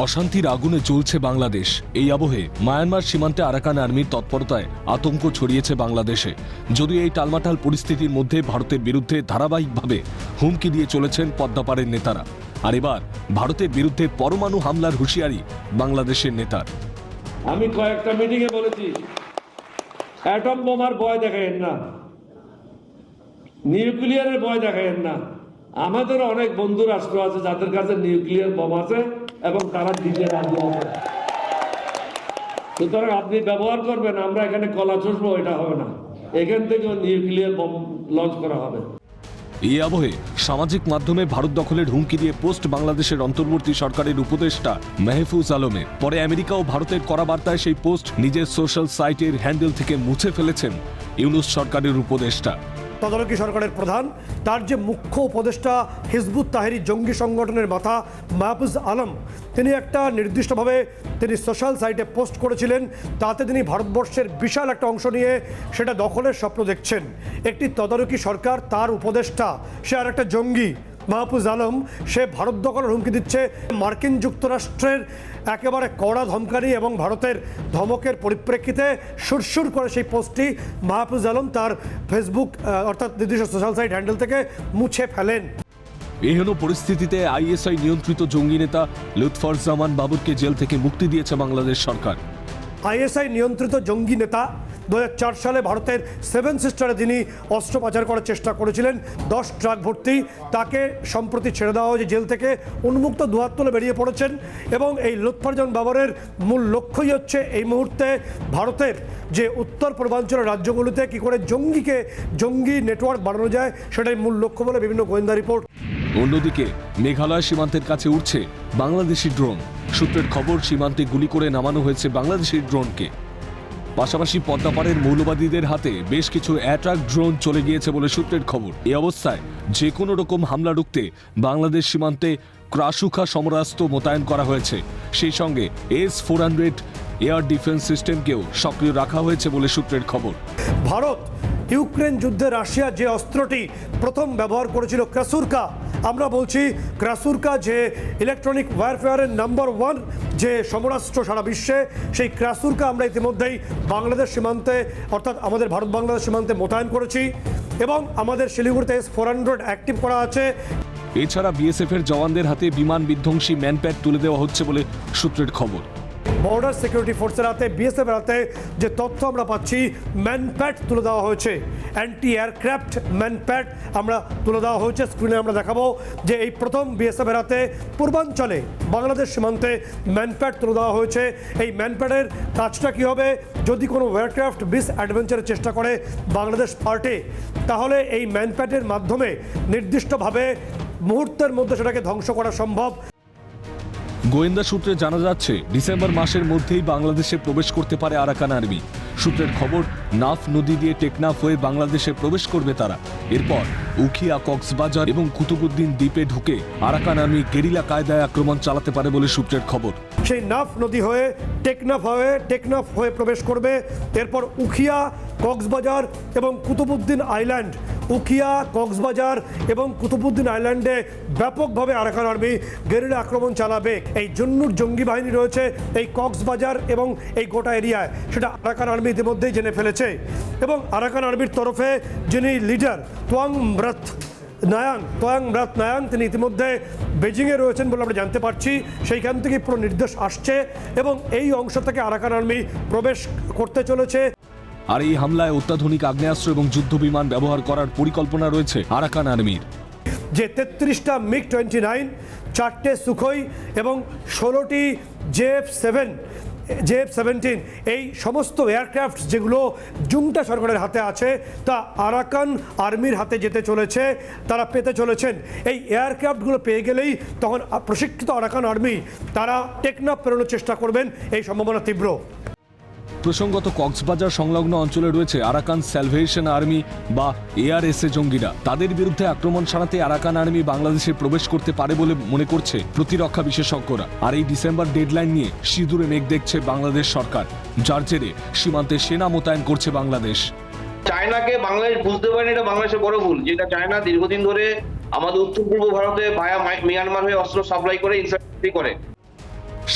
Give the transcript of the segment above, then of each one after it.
অশান্তির আগুনে জ্বলছে বাংলাদেশ। এই আবহে মায়ানমার সীমান্তে আরাকান আর্মির তৎপরতায় আতঙ্ক ছড়িয়েছে বাংলাদেশে। যদিও এই টালমাটাল পরিস্থিতির মধ্যে ভারতের বিরুদ্ধে ধারাবাহিকভাবে হুমকি দিয়ে চলেছেন পদ্মাপাড়ের নেতারা। আর এবার ভারতের বিরুদ্ধে পরমাণু হামলার হুঁশিয়ারি বাংলাদেশের নেতার। আমি কয়েকটা মিটিংয়ে বলেছি, অ্যাটম বোমার ভয় দেখায়েন না, নিউক্লিয়ারের ভয় দেখায়েন না। আমাদের অনেক বন্ধু রাষ্ট্র আছে যাদের কাছে নিউক্লিয়ার বোম আছে এবং তারা দিতে রাজি আছে। সুতরাং আপনি ব্যবহার করবেন, আমরা এখানে কলা চষবো, এটা হবে না। এখান থেকেও নিউক্লিয়ার বোম লঞ্চ করা হবে। এই আবহে সামাজিক মাধ্যমে ভারত দখলের হুমকি দিয়ে পোস্ট বাংলাদেশের অন্তর্বর্তী সরকারের উপদেষ্টা মেহফুজ আলমের। পরে আমেরিকা ও ভারতের করা বার্তায় সেই পোস্ট নিজের সোশ্যাল সাইটের হ্যান্ডেল থেকে মুছে ফেলেছেন ইউনূস সরকারের উপদেষ্টা। তদারকি সরকারের প্রধান, তার যে মুখ্য উপদেষ্টা হিজবুত তাহরির জঙ্গি সংগঠনের মাথা মেহফুজ আলম, তিনি একটা নির্দিষ্টভাবে তিনি সোশ্যাল সাইটে পোস্ট করেছিলেন। তাতে তিনি ভারতবর্ষের বিশাল একটা অংশ নিয়ে সেটা দখলের স্বপ্ন দেখছেন। একটি তদারকি সরকার, তার উপদেষ্টা সে আর একটা জঙ্গি মেহফুজ আলম, সে ভারত দখলের হুমকি দিচ্ছে। মার্কিন যুক্তরাষ্ট্রের একেবারে কড়া ধমকানি এবং ভারতের ধমকের পরিপ্রেক্ষিতে সুরসুর করে সেই পোস্টটি মেহফুজ আলম তার ফেসবুক অর্থাৎ নির্দিষ্ট সোশ্যাল সাইট হ্যান্ডেল থেকে মুছে ফেলেন। এহেন পরিস্থিতিতে আইএসআই নিয়ন্ত্রিত জঙ্গি নেতা লুৎফরজামান বাবরকে জেল থেকে মুক্তি দিয়েছে বাংলাদেশ সরকার। আইএসআই নিয়ন্ত্রিত জঙ্গি নেতা 2004 সালে ভারতের সেভেন সিস্টারে তিনি অস্ত্র পাচার করার চেষ্টা করেছিলেন 10 ট্রাক ভর্তি। তাকে সম্প্রতি ছেড়ে দেওয়া হয়েছে জেল থেকে, উন্মুক্ত দুহাত তুলে বেরিয়ে পড়েছেন। এবং এই লুৎফরজামান বাবরের মূল লক্ষ্যই হচ্ছে এই মুহূর্তে ভারতের যে উত্তর পূর্বাঞ্চলের রাজ্যগুলিতে কী করে জঙ্গি নেটওয়ার্ক বানানো যায়, সেটাই মূল লক্ষ্য বলে বিভিন্ন গোয়েন্দা রিপোর্ট। অন্যদিকে মেঘালয় সীমান্তের কাছে উঠছে বাংলাদেশি ড্রোন। সূত্রের খবর, সীমান্তে গুলি করে নামানো হয়েছে বাংলাদেশি ড্রোনকে। পাশাপাশি পদ্মাপাড়ের মৌলবাদীদের হাতে বেশ কিছু অ্যাট্রাক ড্রোন চলে গিয়েছে বলে সূত্রের খবর। এই অবস্থায় যে কোনো রকম হামলা রুখতে বাংলাদেশ সীমান্তে ক্রাসুখা সমরাস্ত্র মোতায়েন করা হয়েছে। সেই সঙ্গে S-400 এয়ার ডিফেন্স সিস্টেমকেও সক্রিয় রাখা হয়েছে বলে সূত্রের খবর। ভারত ইউক্রেন যুদ্ধে রাশিয়া যে অস্ত্রটি প্রথম ব্যবহার করেছিল ক্রাসুরকা, আমরা বলছি ক্রাসুরকা যে ইলেকট্রনিক ওয়ারফেয়ারের নাম্বার 1 যে সমরাস্ত্র সারা বিশ্বে, সেই ক্রাসুরকা আমরা ইতিমধ্যেই বাংলাদেশ সীমান্তে অর্থাৎ আমাদের ভারত বাংলাদেশ সীমান্তে মোতায়েন করেছি এবং আমাদের শিলিগুড়িতে S-400 অ্যাক্টিভ করা আছে। এছাড়া বিএসএফ এর জওয়ানদের হাতে বিমান বিধ্বংসী ম্যানপ্যাড তুলে দেওয়া হচ্ছে বলে সূত্রের খবর। বর্ডার সিকিউরিটি ফোর্সের হাতে, বিএসএফ এর হাতে যে তথ্য আমরা পাচ্ছি, ম্যানপ্যাড তুলে দেওয়া হয়েছে, অ্যান্টি এয়ারক্রাফট ম্যানপ্যাড আমরা তুলে দেওয়া হয়েছে। স্ক্রিনে আমরা দেখাবো যে এই প্রথম বিএসএফ এর হাতে পূর্বাঞ্চলে বাংলাদেশ সীমান্তে ম্যানপ্যাড তুলে দেওয়া হয়েছে। এই ম্যানপ্যাডের কাজটা কী হবে, যদি কোনো এয়ারক্রাফট বিস অ্যাডভেঞ্চারের চেষ্টা করে বাংলাদেশ পার্টে, তাহলে এই ম্যানপ্যাডের মাধ্যমে নির্দিষ্টভাবে মুহূর্তের মধ্যে সেটাকে ধ্বংস করা সম্ভব। গোয়েন্দা সূত্রে জানা যাচ্ছে ডিসেম্বর মাসের মধ্যেই বাংলাদেশে প্রবেশ করতে পারে আরাকান আর্মি। সূত্রের খবর, নাফ নদী দিয়ে টেকনাফ হয়ে বাংলাদেশে প্রবেশ করবে তারা। এরপর উখিয়া, কক্সবাজার এবং কুতুবুদ্দিন দ্বীপে ঢুকে আরাকান আর্মি গেরিলা কায়দায় আক্রমণ চালাতে পারে বলে সূত্রের খবর। সেই নাফ নদী হয়ে টেকনাফ হয়ে প্রবেশ করবে। এরপর উখিয়া, কক্সবাজার এবং কুতুবুদ্দিন আইল্যান্ড, উখিয়া, কক্সবাজার এবং কুতুবুদ্দিন আইল্যান্ডে ব্যাপকভাবে আরাকান আর্মি গেরিলা আক্রমণ চালাবে। এই জন্নুর জঙ্গি বাহিনী রয়েছে এই কক্সবাজার এবং এই গোটা এরিয়ায়, সেটা আরাকান আর্মি ইতিমধ্যেই জেনে ফেলেছে। এবং আরাকান আর্মির তরফে যিনি লিডার তোয়াং ব্রাত নায়াং, তিনি ইতিমধ্যে বেজিংয়ে রয়েছেন বলে আমরা জানতে পারছি। সেইখান থেকে পুরো নির্দেশ আসছে এবং এই অংশ থেকে আরাকান আর্মি প্রবেশ করতে চলেছে। আর এই হামলায় অত্যাধুনিক আগ্নেয়াস্ত্র এবং যুদ্ধ বিমান ব্যবহার করার পরিকল্পনা রয়েছে আরাকান আর্মির। যে 33টা MiG-29, 4টে সুখোই এবং 16টি JF-17 এই সমস্ত এয়ারক্রাফট যেগুলো জুমটা সরকারের হাতে আছে, তা আরাকান আর্মির হাতে যেতে চলেছে, তারা পেতে চলেছেন। এই এয়ারক্রাফটগুলো পেয়ে গেলেই তখন প্রশিক্ষিত আরাকান আর্মি তারা টেকনাফ পেরোনোর চেষ্টা করবেন, এই সম্ভাবনা তীব্র। প্রসঙ্গত, কক্সবাজার সংলগ্ন অঞ্চলে রয়েছে আরাকান স্যালভেশন আর্মি বা ARSA জঙ্গিরা। তাদের বিরুদ্ধে আক্রমণ সারাতে আরাকান আর্মি বাংলাদেশে প্রবেশ করতে পারে বলে মনে করছে প্রতিরক্ষা বিশেষজ্ঞরা। আর এই ডিসেম্বর ডেডলাইন নিয়ে সিঁদুরে মেঘ দেখছে বাংলাদেশ সরকার, যার জেরে সীমান্তে সেনা মোতায়েন করছে বাংলাদেশ। চায়নাকে বাংলাদেশ বুঝতে পারেনি, এটা বাংলাদেশের বড় ভুল। যেটা চায়না দীর্ঘদিন ধরে আমাদের উত্তর পূর্ব ভারতে ভায়া মিয়ানমার হয়ে অস্ত্র সাপ্লাই করে, ইনসার্জি করে।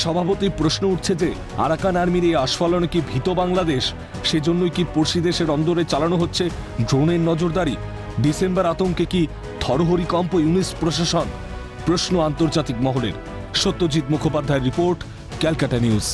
স্বভাবতই প্রশ্ন উঠছে যে আরাকান আর্মির এই আস্ফালনে কি ভীত বাংলাদেশ? সেজন্যই কি পড়শি দেশের অন্দরে চালানো হচ্ছে ড্রোনের নজরদারি? ডিসেম্বর আতঙ্কে কি থরহরিকম্প ইউনিস প্রশাসন? প্রশ্ন আন্তর্জাতিক মহলের। সত্যজিৎ মুখোপাধ্যায়ের রিপোর্ট, ক্যালকাটা নিউজ।